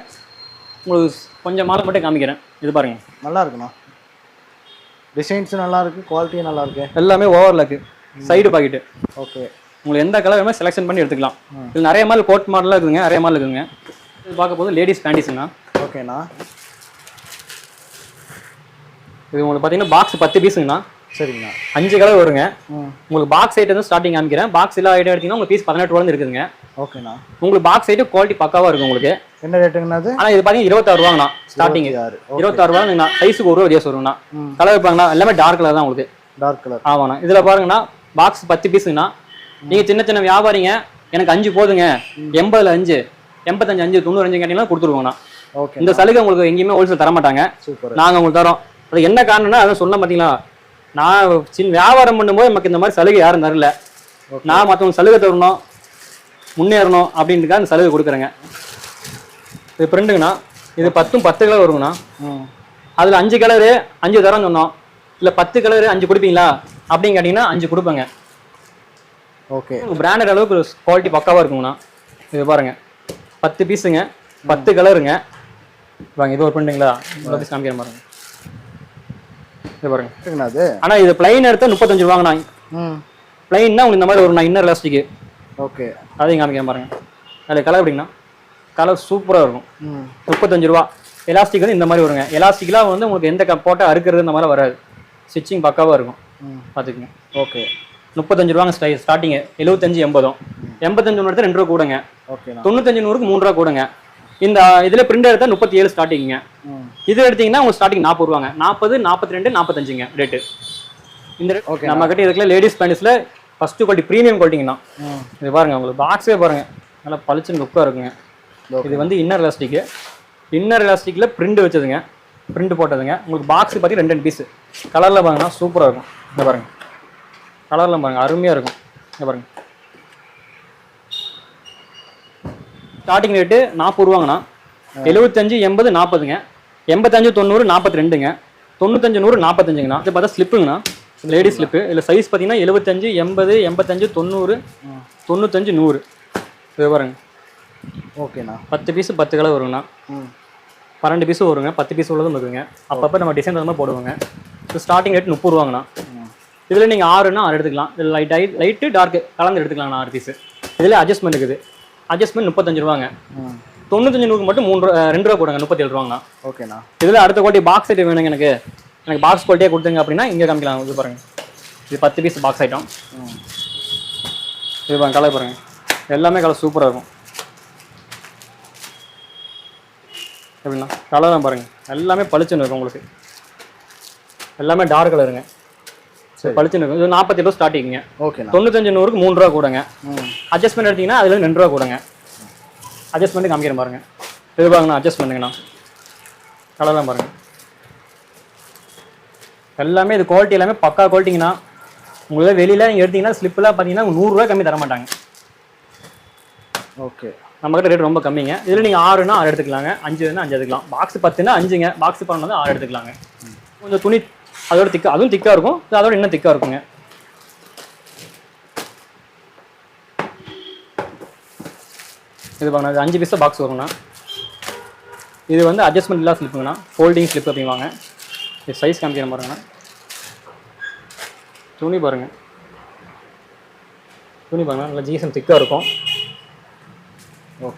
உங்களுக்கு கொஞ்சம் மாடல் மட்டும் காமிக்கிறேன். இது பாருங்க நல்லா இருக்குண்ணா. டிசைன்ஸ் நல்லா இருக்கு, குவாலிட்டியும் நல்லா இருக்கு. எல்லாமே ஓவர்லாக்கு சைடு பாக்கெட்டு. ஓகே உங்களுக்கு எந்த கலர் வேணுமோ செலக்ஷன் பண்ணி எடுத்துக்கலாம். இது நிறைய மாடல் கோட் மாடலாக இருக்குதுங்க. நிறைய மாடல் இருக்குதுங்க. இது பார்க்க போது லேடிஸ் பேண்டிஸுங்கண்ணா. ஓகேண்ணா. இது உங்களுக்கு பார்த்தீங்கன்னா பாக்ஸ் 10 பீஸுங்கண்ணா. சரிங்கண்ணா. 5 கலர் வருங்க. உங்களுக்கு பாக்ஸ் ஐட்டம் வந்து ஸ்டார்டிங் காமிக்கிறேன். பாக்ஸ் எல்லா ஐட்டம் எடுத்தீங்கன்னா உங்களுக்கு பீஸ் 18 ரூபாய் இருக்குதுங்க. ஓகேண்ணா. உங்களுக்கு பாக்ஸ் ஐட்டம் குவாலிட்டி பக்காவா இருக்கும் உங்களுக்கு. என்ன ரேட்டுங்கண்ணா அது? ஆனால் இது பார்த்தீங்கன்னா 26 ரூபாங்கண்ணா ஸ்டார்டிங். 26 ரூபாங்கண்ணா. சைஸுக்கு ஒரு வித்தியாசம் வருங்கண்ணா. கலர் இருப்பாங்கண்ணா. எல்லாமே டார்க் கலர் தான் உங்களுக்கு. Dark colour. ஆமாண்ணா. இதில் பாருங்கண்ணா பாக்ஸ் 10 பீஸுங்கண்ணா. நீங்கள் சின்ன சின்ன வியாபாரிங்க எனக்கு 5 போதுங்க, 80ல் 5, 85, 5, 95 கேட்டீங்கன்னா கொடுத்துருவோங்கண்ணா. ஓகே. இந்த சலுகை உங்களுக்கு எங்கேயுமே ஹோல்சேல் தர மாட்டாங்க. சூப்பர். நாங்கள் உங்களுக்கு தரோம். அது என்ன காரணம்னா அதை சொன்ன பார்த்தீங்களா, நான் சின்ன வியாபாரம் பண்ணும்போது நமக்கு இந்த மாதிரி சலுகை யாரும் தரல. நான் மற்றவங்க சலுகை தரணும், முன்னேறணும் அப்படின்ட்டுக்காக அந்த சலுகை கொடுக்குறேங்க. இது பிரிண்டுங்கண்ணா. இது 10 கலர் வருங்கண்ணா. அதில் 5 கலரு 5 தரம் சொன்னோம். இல்லை 10 கலரு 5 கொடுப்பீங்களா அப்படின்னு கேட்டிங்கன்னா 5 கொடுப்பேங்க. ஓகே. பிராண்டட் அளவுக்கு குவாலிட்டி பக்காவாக இருக்குங்கண்ணா. இது பாருங்க 10 பீஸுங்க, 10 கலருங்க. வாங்க இது ஒரு பிரிண்டுங்களா? இவ்வளோ பீஸ் காமிக்கிற பாருங்க. இது பாருங்க. அது ஆனால் இது பிளைன் எடுத்தால் 35 ரூபாங்கண்ணா. பிளைன்னா உங்களுக்கு இந்த மாதிரி ஒரு இன்னர் எலாஸ்டிக்கு. ஓகே. அதையும் காமிக்கிறேன் பாருங்க. அதில் கலர் எப்படிங்கன்னா கலர் சூப்பராக இருக்கும். 35 ரூபா. எலாஸ்டிக் வந்து இந்த மாதிரி வருங்க. எலாஸ்டிக்லாம் வந்து உங்களுக்கு எந்த போட்டால் அறுக்கிறது இந்த மாதிரி வராது. ஸ்டிச்சிங் பக்காவாக இருக்கும். பார்த்துக்குங்க. ஓகே. 35 ரூபாங்க ஸ்டார்டிங்கு. 75, 80. 85 எடுத்தால் 2 ரூபா கூடங்க. ஓகே. 95, 100க்கு 3 ரூபா கூடங்க. இந்த இதில் பிரிண்ட் எடுத்தால் 37 ஸ்டார்டிங்க. இது எடுத்தீங்கன்னா உங்களுக்கு ஸ்டார்டிங் 40 ரூபாங்க. 40, 42, 45ங்க ரேட்டு. இந்த ரேட் நம்ம கிட்ட இதுக்குள்ள லேடிஸ் பேண்டிஸில் ஃபர்ஸ்ட் குவாலிட்டி ப்ரீமியம் குவாலிட்டிங்கண்ணா. இது பாருங்க உங்களுக்கு பாக்ஸே பாருங்க நல்லா பளிச்சுன்னு லுக்காக இருக்குங்க. இது வந்து இன்னர் எலாஸ்டிக்கு. இன்னர் எலாஸ்டிக்கில் பிரிண்ட் வச்சதுங்க, பிரிண்ட் போட்டதுங்க. உங்களுக்கு பாக்ஸ் பற்றி 2 பீஸு. கலரில் பாருங்கன்னா சூப்பராக இருக்கும். இந்த பாருங்க கலரில் பாருங்க அருமையாக இருக்கும். இந்த பாருங்க ஸ்டார்டிங் ரேட்டு 40 ரூபாங்கண்ணா. 75, 80, 40ங்க. 85, 90, 42ங்க. 95, 100, 45ங்கண்ணா. இது பார்த்தா ஸ்லிப்புங்கண்ணா. Ladies slip. இதில் சைஸ் பார்த்தீங்கன்னா 75, 80, 85, 90, 95, 100. இது பாருங்க. ஓகேண்ணா. 10 பீஸு 10 கலர் வருங்கண்ணா. 12 பீஸும் வருங்க. 10 பீஸ் உள்ளதும் இருக்குங்க. அப்பப்போ நம்ம டிசைன் தகுந்த மாதிரி போடுவோங்க. இது ஸ்டார்டிங் ரேட் 30 ரூபாங்கண்ணா. இதில் நீங்கள் 6ன்னா 6 எடுத்துக்கலாம். இதில் லைட்டு டார்க்கு கலந்து எடுத்துக்கலாம் 6 பீஸு. இதில் அட்ஜஸ்ட்மெண்ட் இருக்குது. அட்ஜஸ்ட்மெண்ட் 35 ரூபாங்க. 95 நூறுக்கு மட்டும் 2 ரூபா கொடுங்க, 37 ரூபாங்கண்ணா. ஓகேண்ணா. இதில் அடுத்த குவாலிட்டி பாக்ஸ் ஐட்டம் வேணுங்க எனக்கு பாக்ஸ் குவாலிட்டியாக கொடுத்துங்க அப்படின்னா இங்கே காமிக்கலாம். இது பாருங்க, இது 10 பீஸ் பாக்ஸ் ஐட்டம். இது பாருங்க, கலர் பாருங்க, எல்லாமே கலர் சூப்பராக இருக்கும். எப்படின்னா கலர் பாருங்க, எல்லாமே பளிச்சுன்னு இருக்கும் உங்களுக்கு. எல்லாமே டார்க் கலருங்க, பளிச்சுன்னு இருக்கும். இது 48 ரூபா ஸ்டார்டிங்க. ஓகே. 95 நூறுக்கு 3 ரூபா கூடங்க. அட்ஜஸ்ட்மெண்ட் எடுத்தீங்கன்னா அதுல 2 ரூபா கூடங்க. அட்ஜஸ்ட்மெண்ட் காமிக்கிறேன் பாருங்க. இது பாருங்கண்ணா, அட்ஜஸ்ட்மெண்ட்டுங்கண்ணா. கலர்லாம் பாருங்க, எல்லாமே இது குவாலிட்டி எல்லாமே பக்கா குவாலிட்டிங்கண்ணா. உங்களுக்கு வெளியில நீங்கள் எடுத்தீங்கன்னா ஸ்லிப்லாம் பார்த்தீங்கன்னா 100 ரூபா கம்மி தர மாட்டாங்க. ஓகே. நம்மகிட்ட ரேட் ரொம்ப கம்மிங்க. இதில் நீங்கள் 6ன்னா 6 எடுத்துக்கலாங்க, 5ன்னா 5 எடுத்துக்கலாம். பாக்ஸ் 10ன்னா 5ங்க, பாக்ஸ் 12 6 எடுத்துக்கலாங்க. கொஞ்சம் துணி அதோட திக்கா, அதுவும் திக்காக இருக்கும், அதோட இன்னும் திக்காக இருக்குங்க. இது பாருங்க, இது 5 பீஸாக பாக்ஸ் வருங்கண்ணா. இது வந்து அட்ஜஸ்ட்மெண்ட் இல்லாத ஸ்லிப்புங்கண்ணா, ஃபோல்டிங் ஸ்லிப் அப்படிவாங்க. இது சைஸ் காமிக்கிற பாருங்கண்ணா. துணி பாருங்க, துணி பாருங்க, நல்லா ஜிஎஸ்எம் திக்காக இருக்கும்.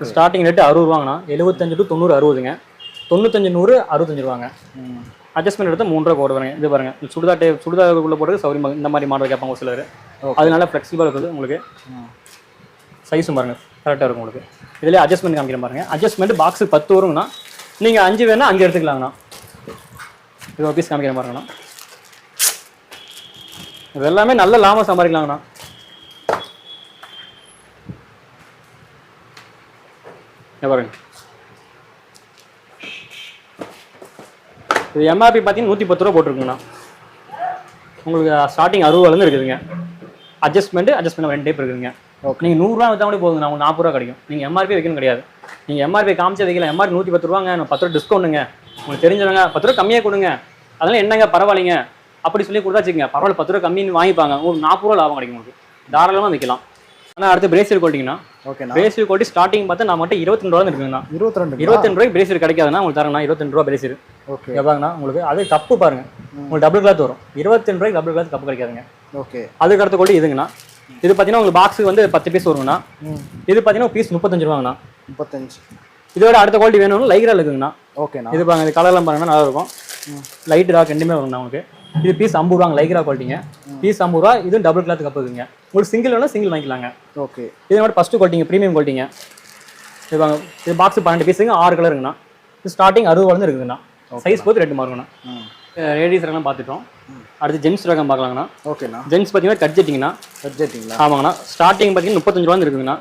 Starting rate 60 ரூபாங்கண்ணா. 75 to 90 60ங்க. 95 100 65 ரூபாங்க. அட்ஜஸ்ட்மெண்ட் எடுத்தால் 3 ரூபா போடுவாங்க. இது பாருங்க, சுடிதாருக்குள்ளே போடுறது சௌரியமாக இந்த மாதிரி மாடல் கேட்பாங்க ஒரு சிலர். அதனால ஃப்ளெக்சிபிளாக இருக்குது உங்களுக்கு. சைஸும் பாருங்க கரெக்டாக இருக்கும் உங்களுக்கு. இதிலே அட்ஜஸ்ட்மெண்ட் காமிக்கிற பாருங்க. Adjustment box 10 வருங்கண்ணா. நீங்கள் 5 வேணால் 5 எடுத்துக்கலாங்கண்ணா. இது ஒரு பீஸ் காமிக்கிற பாருங்கண்ணா. இது எல்லாமே நல்ல லாபம் சம்பாதிக்கலாங்கண்ணா. பாருங்க, இது எம்ஆர்பி பார்த்தீங்கன்னா 110 ரூபா போட்டிருக்குங்கண்ணா. உங்களுக்கு ஸ்டார்டிங் 60 ரூபாலேருந்து இருக்குதுங்க. அட்ஜஸ்ட்மெண்ட் 2 டைப் இருக்குதுங்க. நீங்கள் 100 ரூபா வச்சா கூட போதுங்கண்ணா, உங்களுக்கு 40 ரூபா கிடைக்கும். நீங்கள் எம்ஆர்பி வைக்கணும் கிடையாது. நீங்கள் எம்ஆர்பி காமிச்சா வைக்கலாம். எம்ஆர்பி 110 ரூபாங்க, 10 ரூபா டிஸ்கவுண்ட்டுங்க, உங்களுக்கு தெரிஞ்சவங்க 10 ரூபா கம்மியாக கொடுங்க, அதெல்லாம் என்னங்க பரவாயில்லைங்க அப்படி சொல்லி கொடுத்தா வச்சுக்கோங்க. பரவாயில்ல, 10 ரூபா கம்மின்னு வாங்கிப்பாங்க, ஒரு 40 ரூபா லாபம் கிடைக்கும் உங்களுக்கு. தாராளமாக வைக்கலாம். ஆனால் அடுத்து பிரேஸ்லெட் குவாலிட்டிங்கண்ணா. ஓகே. பிரேஸ்லெட் குவாலிட்டி ஸ்டார்டிங் பார்த்தா நான் மட்டும் 22 ரூபா இருக்குங்கண்ணா. 22 ரூபாய்க்கு பிரேஸ்லெட் கிடைக்காதுன்னா உங்களுக்கு தரேங்கண்ணா. 22 ரூபா பிரேஸ்லெட். ஓகே. எவ்வளோங்கண்ணா உங்களுக்கு? அது கப்பு பாருங்க, உங்களுக்கு டபுள் கிளாத் வரும். 22 ரூபாய்க்கு டபுள் கிளாத் கப்பு கிடைக்காதுங்க. ஓகே. அதுக்கு அடுத்த குவாலிட்டி இதுங்கண்ணா. இது பார்த்தீங்கன்னா உங்களுக்கு பாக்ஸுக்கு வந்து 10 பீஸ் வருங்கண்ணா. இது பார்த்தீங்கன்னா பீஸ் 35 ரூபாங்கண்ணா. 35. இதோட அடுத்த குவாலிட்டி வேணும்னா லைக்ரா இருக்குங்கண்ணா. ஓகேண்ணா. இது பாருங்க, இது கலர்லாம் பாருங்கன்னா நல்லா இருக்கும். லைட் டார்க் ரெண்டுமே வருங்கண்ணா உங்களுக்கு. இது பீஸ் 50 ரூபாங்க, லைக்ரா குவாலிட்டிங்க. பீஸ் 50 ரூபா. இது டபுள் கிளாத் கப்பு இருக்குங்க. உங்களுக்கு சிங்கிள் வேணா சிங்கிள் வாங்கிக்கலாங்க. ஓகே. இது மட்டும் ஃபர்ஸ்ட் குவாலிட்டிங்க, ப்ரீமியம் குவாலிட்டிங்க. இது வாங்க, இது பாக்ஸ் 12 பீஸுங்க, 6 கலருங்கண்ணா. இது ஸ்டார்டிங் 60 ரூபாலேருந்து இருக்குதுண்ணா. சைஸ் போது ரெண்டு மாறுங்கண்ணா. லேடிஸ் ரகம் பார்த்துட்டோம். அடுத்து ஜென்ஸ் ரகம் பார்க்கலாங்கண்ணா. ஓகேண்ணா. ஜென்ஸ் பார்த்தீங்கன்னா கட் ஜெட்டிங்கண்ணா. கட் ஜெட்டிங்களா? ஆமாங்கண்ணா. ஸ்டார்டிங் பார்த்தீங்கன்னா 35 ரூபான்னு இருக்குதுங்கண்ணா.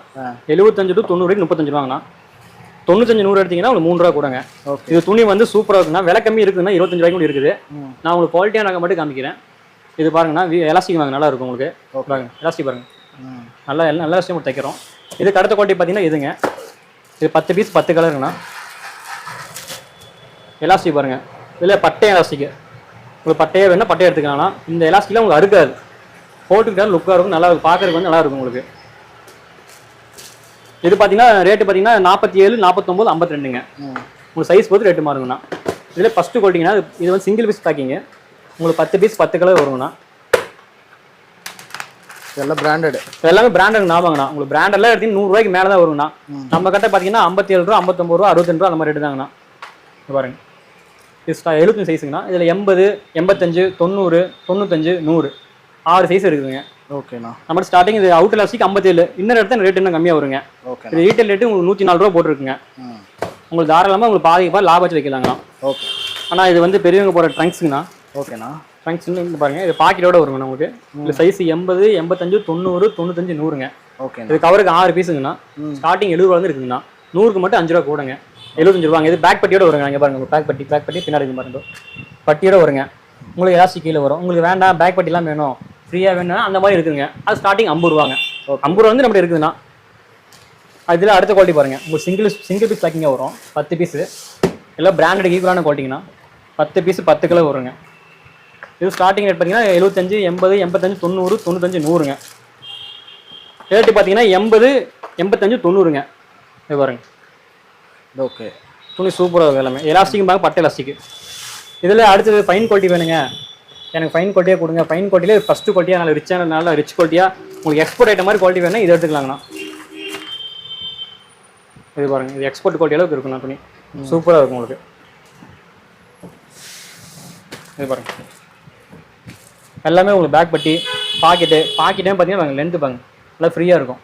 75 to 90 வரைக்கும் 35 ரூபாங்கண்ணா. 95 100 எடுத்தீங்கன்னா உங்களுக்கு 3 ரூபா கூடங்க. இது துணி வந்து சூப்பராக இருக்குண்ணா. விலை கம்மி இருக்குதுன்னா 25 ரூபாய்க்கு கூட இருக்குது. நான் உங்களுக்கு குவாலிட்டியான ரகம் மட்டும் காமிக்கிறேன். இது பாருங்கண்ணா, எலாஸ்டிக் வாங்க நல்லா இருக்கும் உங்களுக்கு. பாருங்க, எலாஸ்டிக் பாருங்க, நல்லா எலாஸ்டிக் மட்டும் தைக்கிறோம். இதுக்கு அடுத்த குவாலிட்டி பார்த்தீங்கன்னா இதுங்க. இது 10 பீஸ் 10 கலருங்கண்ணா. எலாஸ்டிக் பாருங்க, இதில் பட்டை எலாஸ்டிக். உங்களுக்கு பட்டையே வேணும்னா பட்டையை எடுத்துக்கலாம்னா. இந்த எலாஸ்டிக்லாம் உங்களுக்கு அறுக்காது, போட்டுக்கிட்டாலும் லுக்காக இருக்கும், நல்லா இருக்கும், பார்க்கறதுக்கு வந்து நல்லா இருக்கும் உங்களுக்கு. இது பார்த்தீங்கன்னா ரேட்டு பார்த்தீங்கன்னா 47 49 52ங்க. உங்களுக்கு சைஸ் போது ரேட்டு மாறுங்கண்ணா. இதில் ஃபஸ்ட்டு குவாலிட்டிங்கன்னா இது வந்து சிங்கிள் பீஸ் பேக்கிங்க. உங்களுக்கு 10 பீஸ் 10 கலர் வருங்கண்ணா. இதெல்லாம் பிராண்டட், எல்லாமே பிராண்டட் ஞாபகங்கண்ணா. உங்களுக்கு பிராண்டெல்லாம் எடுத்தீங்கன்னா 100 ரூபாய்க்கு மேலே தான் வருங்கண்ணா. நம்ம கிட்ட பார்த்தீங்கன்னா 57 ரூபா 59 ரூபா 62 ரூபா அந்த மாதிரி ரேட்டு தாங்கண்ணா. பாருங்க, இது 75 சைஸுங்கண்ணா. இதில் 80 85 90 95 100 6 சைஸ் இருக்குதுங்க. ஓகேண்ணா. நம்ம ஸ்டார்டிங் இது அவுட் எலாஸ்டிக் 57. இன்னொரு இடத்துல ரேட் இன்னும் கம்மியாக வருங்க. ஓகே. இது ரீட்டைல் ரேட்டு உங்களுக்கு 104 ரூபா போட்டுருக்குங்க. உங்களுக்கு தாராளமாக உங்களுக்கு பாதிக்கு லாபம் வச்சு வைக்கலாங்கண்ணா. ஓகே. ஆனால் இது வந்து பெரியவங்க போகிற ட்ரங்க்ஸுங்கண்ணா. ஓகேண்ணா. ட்ரங்க்ஸ்ன்னு பாருங்க, இது பாக்கெட்டோட வருங்கண்ணா உங்களுக்கு. இது சைஸ் 80 85 90 95 100ங்க. ஓகே. இது கவருக்கு 6 பீஸுங்கண்ணா. ஸ்டார்டிங் 70 ரூபா வந்து இருக்குங்கண்ணா. 100க்கு மட்டும் 5 ரூபா கூடங்க. 75 ரூபாங்க. இது பேக் பட்டியோட வருங்க. இங்கே பாருங்க, பேக் பட்டி பின்னாடி பாருங்க, பட்டியோட வருங்க. உங்களுக்கு எலாஸ்டிக் கீழே வரும். உங்களுக்கு வேண்டாம் பேக் பட்டிலாம் வேணும், ஃப்ரீயாக வேணும்னா அந்த மாதிரி இருக்குதுங்க. அது ஸ்டார்டிங் 50 ரூபாங்க. 50 ரூபா வந்து நம்ம இருக்குதுண்ணா. அதில் அடுத்த குவாலிட்டி பாருங்கள், உங்களுக்கு சிங்கிள் பீஸ் பேக்கிங்காக வரும். 10 பீஸு எல்லாம் பிராண்டட் ஈக்குவலான குவாலிட்டிங்கண்ணா. 10 பீஸு 10 கலர் வருங்க. இது ஸ்டார்டிங் ரேட் பார்த்தீங்கன்னா 75 80 85 90 95 100ங்க. ரேட்டு பார்த்தீங்கன்னா 80 85 90ங்க. இது பாருங்க. ஓகே. துணி சூப்பராக இருக்கும், எல்லாமே எலாஸ்டிக் பாருங்க, பட்டை எலாஸ்டிக். இதில் அடுத்தது ஃபைன் குவாலிட்டி வேணுங்க, எனக்கு ஃபைன் குவாலிட்டியாக கொடுங்க, ஃபைன் குவாலிட்டியில ஃபர்ஸ்ட் குவாலிட்டியாக நல்ல ரிச்சான நல்ல ரிச் குவாலிட்டியாக உங்களுக்கு எக்ஸ்போர்ட் ஐட்டம் மாதிரி குவாலிட்டி வேணும், இதை எடுத்துக்கலாங்கண்ணா. இது பாருங்க, இது எக்ஸ்போர்ட் குவாலிட்டி அளவுக்கு இருக்குண்ணா துணி, சூப்பராக இருக்கும் உங்களுக்கு. இது பாருங்க எல்லாமே உங்களுக்கு பேக் பட்டி பாக்கெட்டே பார்த்தீங்கன்னா லென்த்து பாருங்க நல்லா ஃப்ரீயாக இருக்கும்.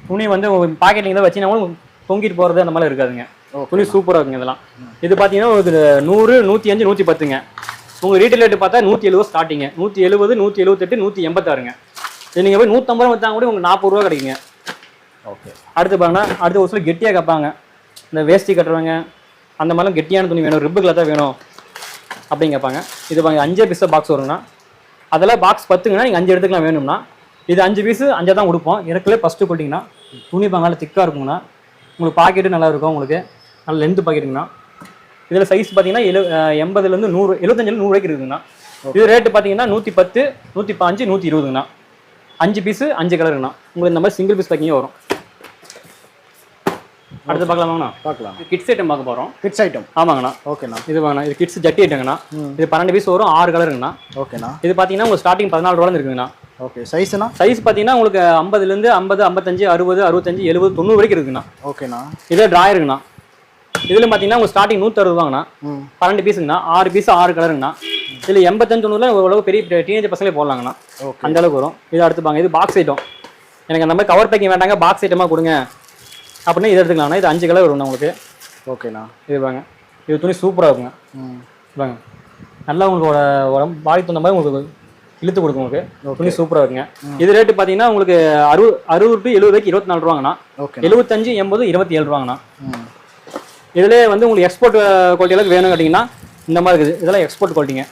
துணி வந்து பாக்கெட் நீங்கள் தான் வச்சிங்கன்னா தொங்கிட்டு போகிறது அந்த மாதிரி இருக்காதுங்க. துணி சூப்பராக இருக்குங்க இதெல்லாம். இது பார்த்தீங்கன்னா ஒரு 100, 105, 110ங்க. உங்கள் ரீட்டைல் ரேட்டு பார்த்தா 170 ஸ்டார்டிங்க, 170, 178, 186ங்க. இது நீங்கள் போய் 150 வச்சாங்க கூட உங்களுக்கு 40 ரூபா கிடைக்குங்க. ஓகே. அடுத்து பாருங்கன்னா அடுத்து ஒரு சில கெட்டியாக கேட்பாங்க, இந்த வேஷ்டி கட்டுறவங்க அந்த மாதிரிலாம் கெட்டியான துணி வேணும், ரிப்பு கிளாத்தாக வேணும் அப்படின்னு கேட்பாங்க. இது பாருங்க 5 பீஸாக பாக்ஸ் வருங்கண்ணா. அதெல்லாம் பாக்ஸ் 10ங்கன்னா நீங்கள் 5 எடுத்துக்கலாம் வேணும்னா. இது 5 பீஸு 5 தான் கொடுப்போம். எனக்குள்ளே ஃபஸ்ட்டு போட்டிங்கன்னா துணி பாங்கால திக்காக இருக்குங்கண்ணா. உங்களுக்கு பாக்கெட்டு நல்லா இருக்கும், உங்களுக்கு நல்ல லென்த்து பாக்கெட்டுங்கண்ணா. இதில் சைஸ் பார்த்தீங்கன்னா 80லேருந்து 100, 75 100 வரைக்கும் இருக்குங்கண்ணா. இது ரேட்டு பார்த்தீங்கன்னா 110, 105, 120ங்கண்ணா. 5 பீஸு 5 கலருங்கண்ணா. உங்களுக்கு இந்த மாதிரி சிங்கிள் பீஸ் பேக்கிங்கே வரும். அடுத்து பார்க்கலாமாங்கண்ணா? பார்க்கலாம். கிட்ஸ் ஐட்டம் பார்க்க போகிறோம். Kids item. ஆமாங்கண்ணா. ஓகேண்ணா. இது வாங்கண்ணா, இது கிட்ஸ் ஜட்டி ஐட்டங்கண்ணா. இது 12 பீஸ் வரும், 6 கலருங்கண்ணா. ஓகேண்ணா. இது பார்த்தீங்கன்னா உங்களுக்கு ஸ்டார்டிங் 14 ரூபாலேருந்து இருக்குங்கண்ணா. ஓகே. சைஸ்ண்ணா? சைஸ் பார்த்தீங்கன்னா உங்களுக்கு 50லேருந்து 50, 55, 60, 65, 70, 90 வரைக்கும் இருக்குங்கண்ணா. ஓகேண்ணா. இதே ட்ராயருங்கண்ணா. இதில் பார்த்தீங்கன்னா உங்களுக்கு ஸ்டார்டிங் 160 ரூபாங்கண்ணா. 12 பீஸுங்கண்ணா. 6 பீஸ் 6 கலருங்கண்ணா. இதில் 85, 90ல ஓரளவு பெரிய டீனேஜ் பசங்களே போடலாங்கண்ணா. அந்த அளவுக்கு வரும். இது அடுத்து பாங்க, இது பாக்ஸ் ஐட்டம். எனக்கு அந்த மாதிரி கவர் பேக்கிங் வேண்டாங்க, பாக்ஸ் ஐட்டமாக கொடுங்க அப்படின்னா இது எடுத்துக்கலாம்ண்ணா. இது 5 கலர் வரும்ண்ணா உங்களுக்கு. ஓகேண்ணா. இது பாங்க, இது துணி சூப்பராக இருக்குங்க. பாங்க நல்லா உங்களுக்கு உடம்பு பாடி தகுந்த மாதிரி உங்களுக்கு இழுத்து கொடுக்கும். உங்களுக்கு துணி சூப்பராக இருக்குங்க. இது ரேட்டு பார்த்தீங்கன்னா உங்களுக்கு 60 to 70 வரைக்கும் 24 ரூபாங்கண்ணா. 75, 80, 27 ரூபாங்கண்ணா. இதுலேயே வந்து உங்களுக்கு எக்ஸ்போர்ட் குவாலிட்டி அளவுக்கு வேணும் கேட்டிங்கன்னா இந்த மாதிரி இருக்குது. இதெல்லாம் எக்ஸ்போர்ட் குவாலிட்டிங்க,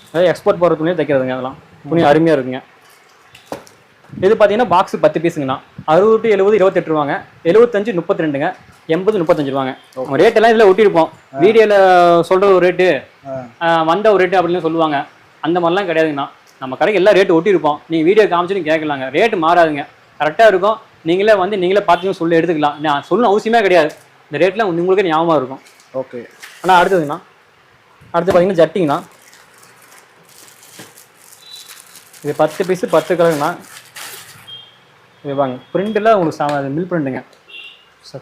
அதாவது எக்ஸ்போர்ட் போகிற துணியை தைக்கிறதுங்க. அதெல்லாம் துணி அருமையாக இருக்குங்க. இது பார்த்தீங்கன்னா பாக்ஸ் 10 பீஸுங்கண்ணா. 60 to 70 28 ரூபாங்க, 75 32ங்க, 80 35 ரூபாங்க. நம்ம ரேட்டெல்லாம் இதில் ஒட்டியிருப்போம். வீடியோவில் சொல்கிற ஒரு ரேட்டு, வந்த ஒரு ரேட்டு அப்படின்னு சொல்லுவாங்க. அந்த மாதிரிலாம் கிடையாதுங்கண்ணா. நம்ம கடைக்கு எல்லா ரேட்டு ஒட்டியிருப்போம். நீங்கள் வீடியோ காமிச்சு நீங்கள் கேட்கலாங்க, ரேட்டு மாறாதுங்க, கரெக்டாக இருக்கும். நீங்களே வந்து நீங்களே பார்த்து சொல்லி எடுத்துக்கலாம். நான் சொல்லணும் அவசியமே கிடையாது, இந்த ரேட்டில் உங்களுக்கே ஞாபகம் இருக்கும். ஓகே. ஆனால் அடுத்ததுங்கண்ணா, அடுத்து பார்த்தீங்கன்னா ஜட்டிங்கண்ணா. இது 10 பீஸு 10 கலருங்கண்ணா. இது வாங்க பிரிண்டில் உங்களுக்கு மில் பிரிண்ட்டுங்க,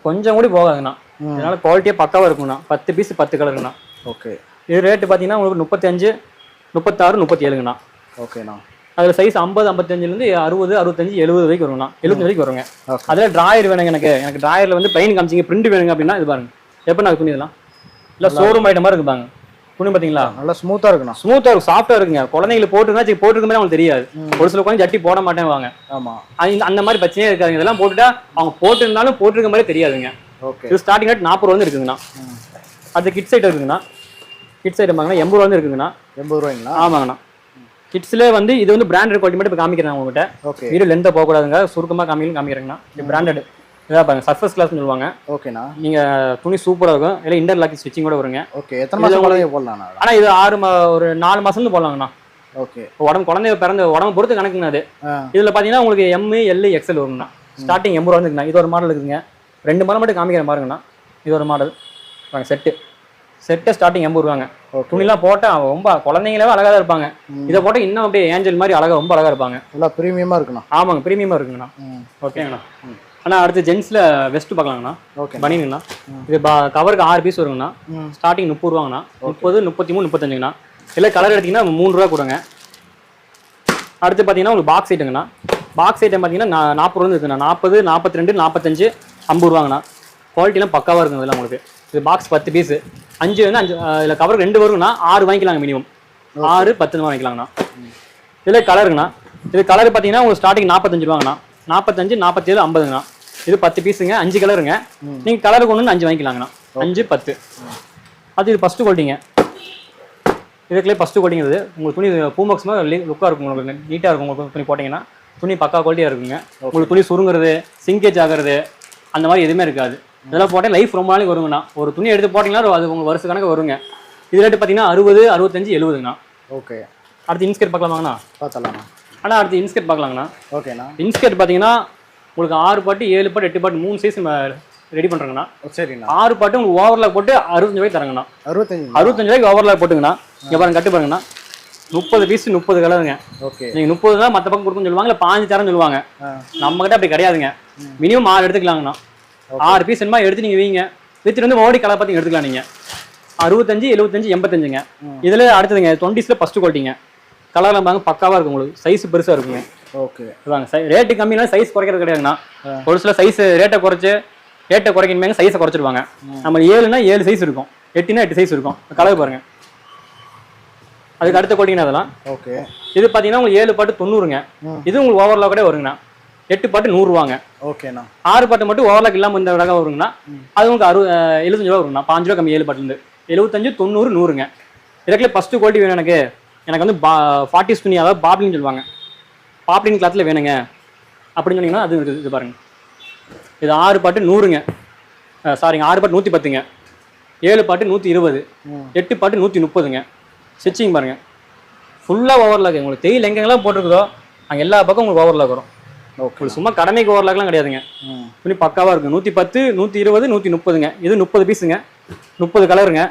கொஞ்சம் கூட போகாதுங்கண்ணா. இதனால் குவாலிட்டியாக பக்காவாக இருக்குங்கண்ணா. 10 பீஸு 10 கலருங்கண்ணா. ஓகே. இது ரேட்டு பார்த்தீங்கன்னா உங்களுக்கு 35, 36, 37ங்கண்ணா. ஓகேண்ணா. அதில் சைஸ் 50, 55லேருந்து 60, 65, 70 வரைக்கும் வருங்கண்ணா. 75 வரைக்கும் வருங்க. அதில் ட்ராயர் வேணுங்க. எனக்கு ட்ராயரில் வந்து பிளைன் காமிச்சிங்க, பிரிண்ட் வேணுங்க அப்படின்னா இது பாருங்க. எப்போ நான் துணி இதெல்லாம் இல்லை ஷோரூம் ஐட்டம் மாதிரி இருக்கு பாருங்க. துணி பார்த்தீங்களா நல்லா ஸ்மூத்தாக இருக்குண்ணா. ஸ்மூத்தாக இருக்கும், சாஃப்டாக இருக்குங்க. குழந்தைங்களுக்கு போட்டுருந்தா போட்டுருக்க மாதிரி அவங்களுக்கு தெரியாது. ஒரு சில குழந்தை ஜட்டி போட மாட்டேன் வாங்க. ஆமாம், அந்த மாதிரி பிரச்சனையே இருக்காதுங்க. இதெல்லாம் போட்டுட்டா அவங்க போட்டுருந்தாலும் போட்டிருக்க மாதிரி தெரியாதுங்க. ஓகே. இது ஸ்டார்டிங் ரேட் 40 ரூபா வந்து இருக்குங்கண்ணா. அடுத்து கிட்ஸ் ஐட்டம் இருக்குங்கண்ணா. கிட்ஸ் ஐட்டம் பாருங்கன்னா 80 ரூபா வந்து இருக்குங்கண்ணா. 80 ரூபாய்ங்களா? ஆமாங்கண்ணா. கிட்ஸ்லேயே வந்து இது வந்து பிராண்டட் குவாலிட்டி மட்டும் இப்போ காமிக்கிறேன் உங்கள்கிட்ட. ஓகே. வீடியோ லென்த்தாக போகக்கூடாதுங்க, சுருக்கமாக காமிக்கிறேங்கண்ணா. இது பிராண்டட் இதான் பாருங்க, சர்ஃபேஸ் கிளாஸ்னு சொல்லுவாங்க. ஓகேண்ணா. நீங்கள் துணி சூப்பராக இருக்கும். இல்லை இன்டர்லாக் ஸ்டிச்சிங் கூட வருங்க. ஓகே. எத்தனை மாதம் போடலாம்ண்ணா? ஆனால் இது 1 4 மாதம் போடலாங்கண்ணா. ஓகே. குழந்தை பிறந்த உடம்பு பொறுத்து கணக்குங்கண்ணா. அது இதில் பார்த்தீங்கன்னா உங்களுக்கு M, L, XL வருங்கண்ணா. ஸ்டார்டிங் 80 ரூபா வந்துருக்குண்ணா. இது ஒரு மாடல் இருக்குதுங்க. 2 மாடல் மட்டும் காமிக்கிறேன் பாருங்கண்ணா. இது ஒரு மாடல் வாங்க. செட்டு ஸ்டார்டிங் 80 ரூபாங்க. துணிலாம் போட்டால் ரொம்ப குழந்தைங்களே அழகாக தான் இருப்பாங்க. இதை போட்டால் இன்னும் அப்படியே ஏஞ்சல் மாதிரி அழகாக ரொம்ப அழகாக இருப்பாங்க. நல்லா ப்ரீமியமாக இருக்குண்ணா. ஆமாங்க, ப்ரீமியமாக இருக்குங்கண்ணா. ஓகேங்கண்ணா. ஆனால் அடுத்து ஜென்ஸில் வெஸ்ட் பார்க்கலாங்கண்ணா. ஓகே. பனியனுங்கண்ணா. இது கவருக்கு 6 பீஸ் வருங்கண்ணா. ஸ்டார்டிங் 30 ரூபாங்கண்ணா. 30, 33, 35ங்கண்ணா. இல்லை கலர் எடுத்திங்கன்னா 3 ரூபா கொடுங்க. அடுத்து பார்த்தீங்கன்னா உங்களுக்கு பாக்ஸ் ஐட்டங்கண்ணா. பாக்ஸ் ஐட்டம் பார்த்தீங்கன்னா 40 ரூபா இருக்குண்ணா. 40, 42, 45, 50 ரூபாங்கண்ணா. குவாலிட்டிலாம் பக்காவாக இருக்குங்க இதெல்லாம் உங்களுக்கு. இது பாக்ஸ் 10 பீஸு 5 வந்து 5 இதில் கவருக்கு 2 வருங்கண்ணா. 6 வாங்கிக்கலாங்க மினிமம். 6, 10 வாங்கிக்கலாங்கண்ணா. இதில் கலருங்கண்ணா. இது கலர் பார்த்தீங்கன்னா உங்களுக்கு ஸ்டார்டிங் 45 ரூபாங்கண்ணா. 45, 47, 50ங்கண்ணா. இது 10 பீஸுங்க, 5 கலருங்க. நீங்கள் கலருக்கு ஒன்று 5 வாங்கிக்கலாங்கண்ணா. 5, 10. அது இது ஃபஸ்ட்டு குவாலிட்டிங்க. இதுக்குள்ளே ஃபஸ்ட்டு குவாலிட்டிங்கிறது உங்களுக்கு துணி பூமாக்ஸ் மாதிரி லுக்காக இருக்கும். உங்களுக்கு நீட்டாக இருக்கும். உங்களுக்கு துணி போட்டிங்கன்னா துணி பக்கா குவாலிட்டியாக இருக்குங்க. உங்களுக்கு துணி சுருங்குறது, சிங்கேஜ் ஆகிறது அந்த மாதிரி எதுவுமே இருக்காது. இதெல்லாம் போட்டால் லைஃப் ரொம்ப நாளைக்கு வருங்கண்ணா. ஒரு துணி எடுத்து போட்டிங்கன்னா அது உங்களுக்கு வருஷ கணக்கு வருங்க. இது ரேட்டு பார்த்தீங்கன்னா 60, 65, 70ங்கண்ணா. ஓகே. அடுத்து இன்ஸ்கர்ட் பார்க்கலாமாங்கண்ணா? பார்த்தலாம்ண்ணா. ஆனால் அடுத்து இன்ஸ்கர்ட் பார்க்கலாங்கண்ணா. ஓகேண்ணா. இன்ஸ்கர்ட் பார்த்தீங்கன்னா உங்களுக்கு 6 பாட்டு, 7 பாட்டு, 8 பாட்டு 3 சைஸ் ரெடி பண்ணுறேங்கண்ணா. சரிங்கண்ணா. 6 பாட்டு உங்களுக்கு ஓவர்லாக் போட்டு 65 ரூபாய்க்கு தரங்கண்ணா. 65 ரூபாய்க்கு ஓவர்லாக் போட்டுங்கண்ணா. இங்க பாருங்க கட்டு பாருங்கண்ணா 30 பீஸ் 30 கலருங்க. ஓகே. நீங்க 30 தான் மற்ற பக்கம் கொடுக்குன்னு சொல்லுவாங்க, இல்லை 15 தரேன்னு சொல்லுவாங்க. நம்ம கிட்ட அப்படி கிடையாதுங்க. மினிமம் 6 எடுத்துக்கலாங்கண்ணா. 6 பீஸ் என்னமா எடுத்து நீங்க வீங்க வித்துட்டு வந்து ஓடி கலர் பார்த்து எடுத்துக்கலாம் நீங்க. 65 75 85ங்க. இதுல அடுத்ததுங்க 20ஸ்ல ஃபர்ஸ்ட் குவாலிட்டிங்க. கலர்ல பாருங்க பக்காவா இருக்கும், உங்களுக்கு சைஸ் பெருசா இருக்குங்க. ஓகே. இதாங்க ரேட்டு கம்மினா சைஸ் குறைக்கிறது கிடையாதுங்கண்ணா. ஒரு சில சைஸ் ரேட்டை குறைக்கணுமே சைஸை குறைச்சிருவாங்க. நம்ம 7னா 7 சைஸ் இருக்கும், 8னா 8 சைஸ் இருக்கும். கலர் பாருங்க. அதுக்கு அடுத்த குவாலிட்டினா அதெல்லாம். ஓகே. இது பாத்தீங்கன்னா உங்களுக்கு 7 பாட்டு 90ங்க. இது உங்களுக்கு ஓவர்லாக் கூட வருங்கண்ணா. 8 பாட்டு 100 ரூபாங்க. ஓகேண்ணா. 6 பாட்டு மட்டும் ஓவர்லாக் இல்லாம இந்த ரகம் வருங்கண்ணா. அது உங்களுக்கு 75 ரூபா வருங்கண்ணா. 5 ரூபா கம்மி 7 பாட்டுலேருந்து. 75 90 100ங்க. இதுக்குள்ள ஃபர்ஸ்ட் குவாலிட்டி வேணும் எனக்கு வந்து 40 துணி, அதாவது பாப்லின்னு சொல்லுவாங்க. பாப்லின் கிளாத்தில் வேணுங்க அப்படின்னு சொன்னீங்கன்னா அது இருக்குது. இது பாருங்க, இது 6 பாட்டு 100ங்க. சாரிங்க, 6 பாட்டு 110ங்க. 7 பாட்டு 120, 8 பாட்டு 130ங்க. ஸ்டிச்சிங் பாருங்க, ஃபுல்லாக ஓவர்லாக். உங்களுக்கு தெரியல எங்கெங்கெல்லாம் போட்டிருக்குதோ அங்கே எல்லா பக்கம் உங்களுக்கு ஓவர்லாக் வரும். ஓகே. சும்மா கடமைக்கு ஓவர்லாக்லாம் கிடையாதுங்க. துணி பக்காவாக இருக்கும். 110 120 130ங்க. இது 30 பீஸுங்க, 30 கலருங்க.